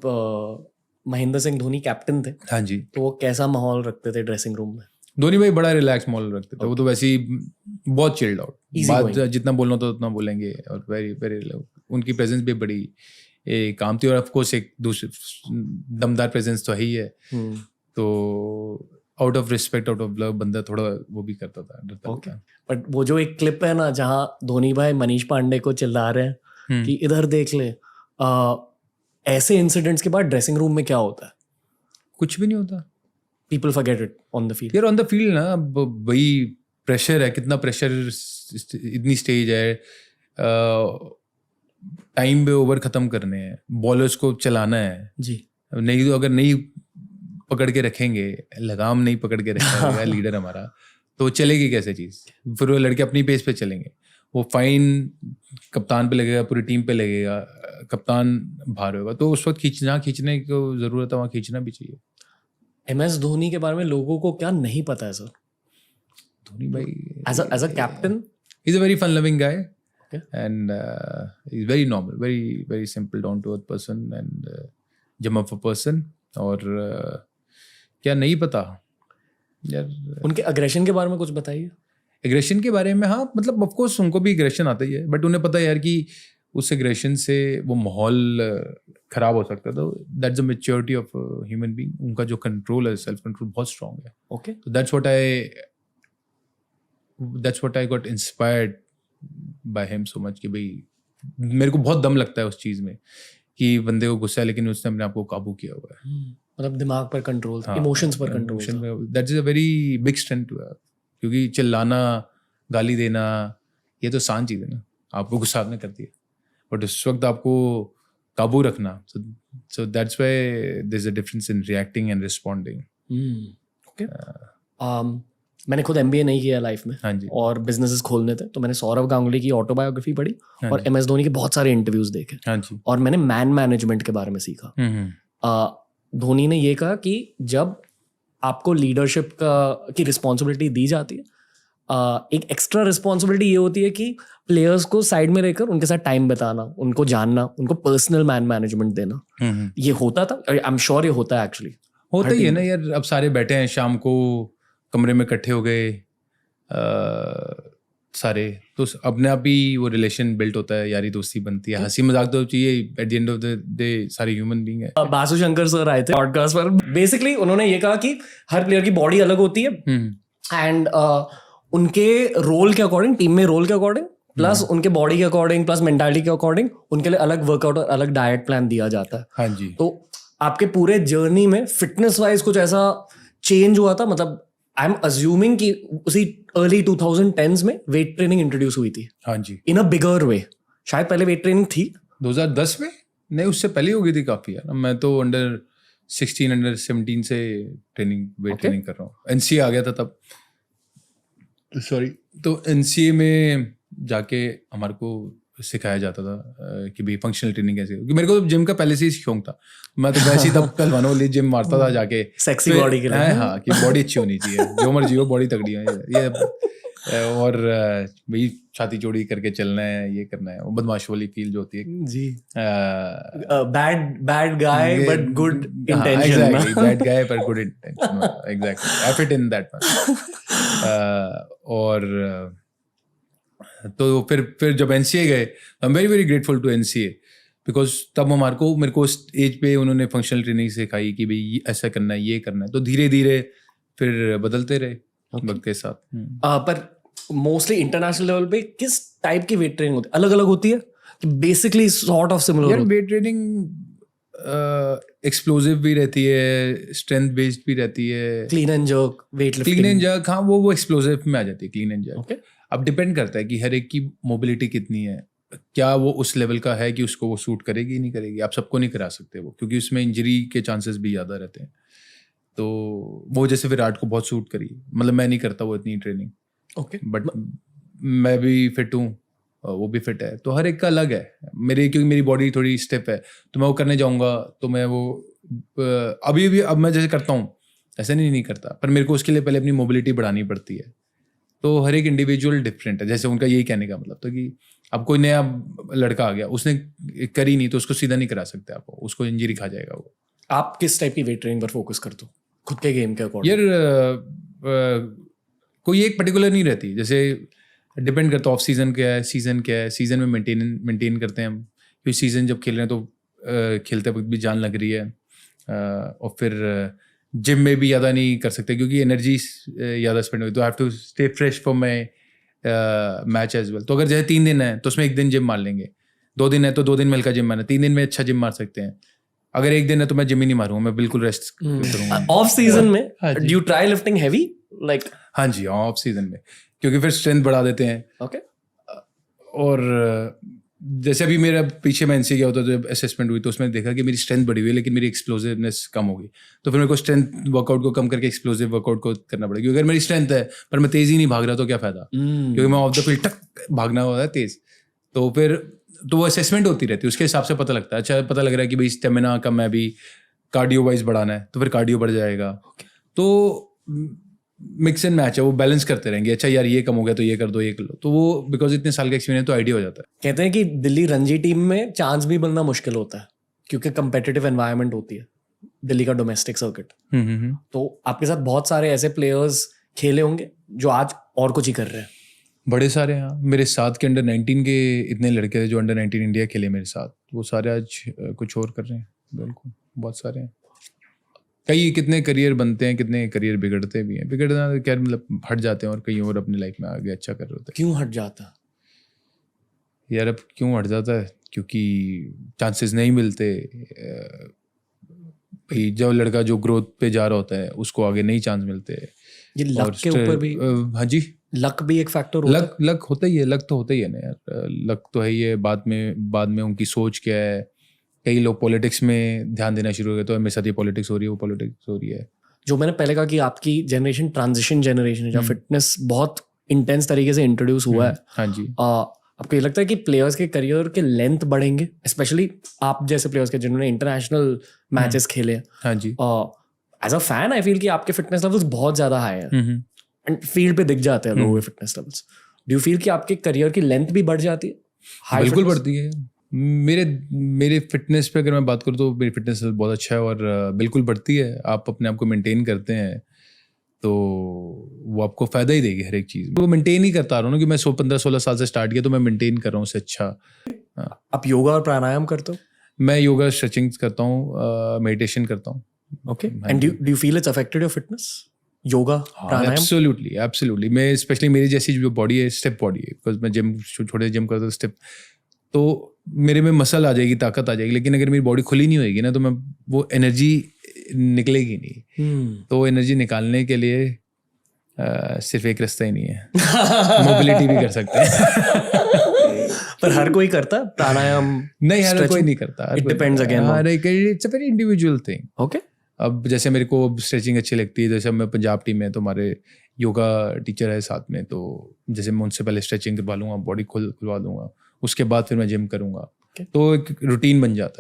जब महेंद्र सिंह धोनी कैप्टन थे हाँ जी, तो वो कैसा माहौल रखते थे ड्रेसिंग रूम में? धोनी भाई बड़ा रिलैक्स माहौल रखते थे। वो तो वैसे ही बहुत चिल्ड आउट, Easy बात going. जितना बोलना होता उतना बोलेंगे, और वेरी वेरी उनकी प्रेजेंस भी बड़ी काम थी। और ऑफ कोर्स एक दूसरे दमदार प्रेजेंस तो है ही है, तो out of respect, out of love बंदा थोड़ा वो भी करता था, डरता था। बट वो जो एक क्लिप है ना जहाँ धोनी भाई मनीष पांडे को चिल्ला रहे हैं कि इधर देख ले, ऐसे इंसिडेंट्स के बाद ड्रेसिंग रूम में क्या होता है? कुछ भी नहीं होता। People forget it on the field. यार ऑन द फील्ड ना वही प्रेशर है, कितना प्रेशर, इतनी स्टेज है, टाइम पे ओवर खत्म करने हैं, बॉलर्स को चलाना है जी। नहीं तो अगर नहीं पकड़ के रखेंगे, लगाम नहीं पकड़ के रखेगा लीडर हमारा, तो चलेगी कैसे चीज़? फिर वो लड़के अपनी पेस पे चलेंगे, वो फाइन कप्तान पे लगेगा, पूरी टीम पे लगेगा, कप्तान बाहर होगा, तो उस वक्त खींचने को ज़रूरत है, वहाँ खींचना भी चाहिए। MS धोनी के बारे में लोगों को क्या नहीं पता है सर? धोनी भाई as a captain, he's a very fun loving guy, and he's very normal, very very simple, down to earth person, and jam up person. और क्या नहीं पता यार उनके अग्रेशन के बारे में कुछ बताइए। एग्रेशन के बारे में, हाँ मतलब ऑफ कोर्स उनको भी एग्रेशन आता ही है, बट उन्हें पता है यार कि उस एग्रेशन से वो माहौल खराब हो सकता है, तो that's the maturity of human being. उनका जो कंट्रोल है, सेल्फ कंट्रोल बहुत स्ट्रांग है। ओके, तो that's what I got inspired by him so much, कि भाई मेरे को बहुत दम लगता है उस चीज़ में कि बंदे को गुस्सा है लेकिन उसने अपने आप को काबू किया हुआ है। मतलब दिमाग पर कंट्रोल, इमोशंस पर control, that's a very big strength to have, क्योंकि चिल्लाना, गाली देना, ये तो आसान चीज़ है ना, आपको गुस्सा आपने कर दिया, बट उस वक्त आपको काबू रखना, so that's why there's a difference in reacting and responding. Okay. मैंने खुद MBA नहीं किया लाइफ में, हाँ जी, और बिजनेसेस खोलने थे, तो मैंने सौरव गांगुली की ऑटोबायोग्राफी पढ़ी हाँ और MS धोनी के बहुत सारे इंटरव्यूज देखे, हाँ जी, और मैंने मैन मैनेजमेंट के बारे में सीखा। धोनी ने ये कहा कि जब आपको लीडरशिप की रिस्पॉन्सिबिलिटी दी जाती है, एक एक्स्ट्रा रिस्पॉन्सिबिलिटी ये होती है कि प्लेयर्स को साइड में रहकर उनके साथ टाइम बिताना, उनको जानना, उनको पर्सनल मैन मैनेजमेंट देना। ये होता था, आई एम श्योर ये होता है, एक्चुअली होता ही है ना यार। अब सारे बैठे हैं, शाम को कमरे में इकट्ठे हो गए सारे, तो अपने आप ही वो रिलेशन बिल्ट होता है, यारी दोस्ती बनती है, हंसी मजाक तो चाहिए, at the end of the day सारे ह्यूमन बीइंग है। बासु शंकर सर आए थे पॉडकास्ट पर, बेसिकली उन्होंने ये कहा कि हर प्लेयर की बॉडी अलग होती है, एंड उनके रोल के अकॉर्डिंग, टीम में रोल के अकॉर्डिंग, प्लस उनके बॉडी के अकॉर्डिंग, प्लस मेंटालिटी के अकॉर्डिंग उनके लिए अलग वर्कआउट और अलग डाइट प्लान दिया जाता है। हाँ जी। तो आपके पूरे जर्नी में फिटनेस वाइज कुछ ऐसा चेंज हुआ था? मतलब आई एम अज्यूमिंग कि उसी अर्ली 2010s में वेट ट्रेनिंग इंट्रोड्यूस हुई थी। हाँ जी, इन अ बिगर वे। शायद पहले वेट ट्रेनिंग थी 2010 में, नहीं उससे पहले हो गई थी काफी यार। मैं तो अंडर 16 अंडर 17 से वेट ट्रेनिंग कर रहा हूँ। NCA आ गया था तब, सॉरी, तो NCA में जाके हमारे को सिखाया जाता था कि भाई फंक्शनल ट्रेनिंग कैसे, क्योंकि मेरे को जिम का पहले से ही शौक था। मैं तो वैसे ही तब पहलवानों वाली जिम मारता था जाके, सेक्सी बॉडी के लिए। हाँ, कि बॉडी अच्छी होनी चाहिए, जो मर्जी हो, बॉडी तगड़ी है ये, और भाई छाती चौड़ी करके चलना है, ये करना है, वो बदमाश वाली फील जो होती है जी। Bad guy but good intention. Exactly, bad guy but good intention, exactly, I fit in that one. और तो फिर जब NCA गए, I am very very grateful to NCA, because तब मेरे को उस एज पे उन्होंने फंक्शनल ट्रेनिंग सिखाई कि भाई ऐसा करना है, ये करना है, तो धीरे धीरे फिर बदलते रहे वक्त के साथ। पर मोस्टली इंटरनेशनल लेवल पे किस टाइप की वेट ट्रेनिंग होती है? अलग अलग होती है कि बेसिकली सॉर्ट ऑफ सिमिलर? यार वेट ट्रेनिंग एक्सप्लोसिव भी रहती है, स्ट्रेंथ बेस्ड भी रहती है, clean and jerk, weight lifting. Clean and jerk, हाँ वो एक्सप्लोसिव में आ जाती है, क्लीन एंड जर्क। अब डिपेंड करता है कि हर एक की मोबिलिटी कितनी है, क्या वो उस लेवल का है कि उसको वो सूट करेगी नहीं करेगी। आप सबको नहीं करा सकते वो, क्योंकि उसमें इंजरी के चांसेस भी ज़्यादा रहते हैं। तो वो जैसे विराट को बहुत सूट करी, मतलब मैं नहीं करता वो इतनी ट्रेनिंग, ओके, बट मैं भी फिट हूँ, वो भी फिट है, तो हर एक का अलग है। क्योंकि मेरी बॉडी थोड़ी स्टिफ है, तो मैं वो करने जाऊँगा तो मैं वो अब मैं जैसे करता हूँ ऐसे नहीं करता, पर मेरे को उसके लिए पहले अपनी मोबिलिटी बढ़ानी पड़ती है, तो हर एक इंडिविजुअल डिफरेंट है। जैसे उनका यही कहने का मतलब था कि अब कोई नया लड़का आ गया, उसने करी नहीं तो उसको सीधा नहीं करा सकते आप, उसको इंजरी खा जाएगा वो। आप किस टाइप की वेट ट्रेनिंग पर फोकस करते हो खुद के गेम के अकॉर्डिंग? यार कोई एक पर्टिकुलर नहीं रहती, जैसे डिपेंड करता है ऑफ सीजन क्या है, सीजन क्या है। सीजन में मेंटेन करते हैं हम, क्योंकि सीजन जब खेल रहे हैं तो खेलते वक्त भी जान लग रही है, और फिर जिम में भी ज़्यादा नहीं कर सकते क्योंकि एनर्जी ज़्यादा स्पेंड होगी, तो I have to stay fresh for my match as well. तो अगर जैसे 3 दिन है तो उसमें 1 दिन जिम मार लेंगे, 2 दिन है तो 2 दिन में हल्का जिम मारना, 3 दिन में अच्छा जिम मार सकते हैं। अगर 1 दिन है तो मैं जिम ही नहीं मारूंगा, मैं बिल्कुल रेस्ट करूंगा। ऑफ सीजन में हाँ जी। Do you try lifting heavy like? हाँ जी, ऑफ सीजन में, क्योंकि फिर स्ट्रेंथ बढ़ा देते हैं। ओके। और जैसे अभी मेरा पीछे मैं एनसी गया होता, जब असेसमेंट हुई तो उसमें देखा कि मेरी स्ट्रेंथ बढ़ी हुई है लेकिन मेरी एक्सप्लोसिवनेस कम हो गई, तो फिर मेरे को स्ट्रेंथ वर्कआउट को कम करके एक्सप्लोसिव वर्कआउट को करना पड़ेगा। क्योंकि अगर मेरी स्ट्रेंथ है पर मैं तेज़ी नहीं भाग रहा तो क्या फ़ायदा, क्योंकि मैं ऑफ द फील्ड टक भागना होता है तेज़। तो फिर तो वो असेसमेंट होती रहती है, उसके हिसाब से पता लगता है। अच्छा पता लग रहा है कि भाई स्टेमिना कम है, अभी कार्डियो वाइज बढ़ाना है तो फिर कार्डियो बढ़ जाएगा। तो मिक्स एंड मैच है, वो बैलेंस करते रहेंगे। अच्छा यार ये कम हो गया तो ये कर दो, ये कर लो, तो वो बिकॉज इतने साल का एक्सपीरियंस तो आइडिया हो जाता है। कहते हैं कि दिल्ली रणजी टीम में चांस भी बनना मुश्किल होता है क्योंकि कंपेटिटिव एनवायरनमेंट होती है दिल्ली का डोमेस्टिक सर्किट। तो आपके साथ बहुत सारे ऐसे प्लेयर्स खेले होंगे जो आज और कुछ ही कर रहे हैं। बड़े सारे हैं मेरे साथ के अंडर 19 के इतने लड़के थे जो अंडर 19 इंडिया खेले मेरे साथ, वो सारे आज कुछ और कर रहे हैं। बिल्कुल बहुत सारे हैं। कई कितने करियर बनते हैं, कितने करियर बिगड़ते भी हैं। बिगड़ना क्या मतलब हट जाते हैं और कहीं और अपनी लाइफ में आगे अच्छा कर रहे होते हैं। क्यों हट जाता है यार? अब क्यों हट जाता है? क्योंकि चांसेस नहीं मिलते। भाई जो लड़का जो ग्रोथ पे जा रहा होता है उसको आगे नहीं चांस मिलते। ये लक के ऊपर भी? हाँ जी, लक भी एक फैक्टर होता है। लक होता ही है, लक तो होता ही है ना यार, लक तो है ही है। बाद में उनकी सोच क्या है। कई लोग पॉलिटिक्स में ध्यान देना शुरू हो गए, तो मेरे साथ ये पॉलिटिक्स हो रही है, वो पॉलिटिक्स हो रही है। जो मैंने पहले कहा कि आपकी जनरेशन ट्रांजिशन जनरेशन है जहाँ फिटनेस बहुत इंटेंस तरीके से इंट्रोड्यूस हुआ है। हाँ जी। आपको ये लगता है कि प्लेयर्स के करियर के लेंथ बढ़ेंगे, स्पेशली आप जैसे प्लेयर्स के जिन्होंने इंटरनेशनल मैचेस खेले हैं? हाँ जी। As a fan I feel कि आपके फिटनेस लेवल्स बहुत ज्यादा हाई है एंड फील्ड पे दिख जाते हैं लोगों के fitness levels. Do you feel कि आपके करियर की लेंथ भी बढ़ जाती है? बिल्कुल बढ़ती है। मेरे फिटनेस पे अगर मैं बात करूँ तो मेरी फिटनेस बहुत अच्छा है और बिल्कुल बढ़ती है। आप अपने आप को मेंटेन करते हैं तो वो आपको फ़ायदा ही देगी हर एक चीज़। वो मेंटेन ही करता रहा हूँ ना कि मैं 15-16 साल से स्टार्ट किया, तो मैं मेंटेन कर रहा हूँ उससे अच्छा। आप योगा और प्राणायाम करते हो? मैं योगा स्ट्रेचिंग करता हूँ, मेडिटेशन करता हूँ। Okay. And do you feel it's affected your fitness? Yoga pranayama? Absolutely. मैं स्पेशली मेरी जैसी जो बॉडी है स्टेप बॉडी है, बिकॉज मैं जिम छोटे जिम करता हूँ स्टेप, तो मेरे में मसल आ जाएगी, ताकत आ जाएगी। लेकिन अगर मेरी बॉडी खुली नहीं होएगी ना तो मैं वो एनर्जी निकलेगी नहीं। तो एनर्जी निकालने के लिए सिर्फ एक रास्ता ही नहीं है, मोबिलिटी भी कर सकते हैं। पर हर कोई करता है प्राणायाम? नहीं, हर कोई नहीं करता। It depends again. It's a very individual thing. Okay. अब जैसे मेरे को स्ट्रेचिंग अच्छी लगती है, जैसे मैं पंजाब टीम में तो हमारे योगा टीचर है साथ में, तो जैसे मैं उनसे पहले स्ट्रेचिंग करवा लूँगा, बॉडी खुलवा दूंगा, उसके बाद फिर मैं जिम करूँगा, तो एक रूटीन बन जाता है।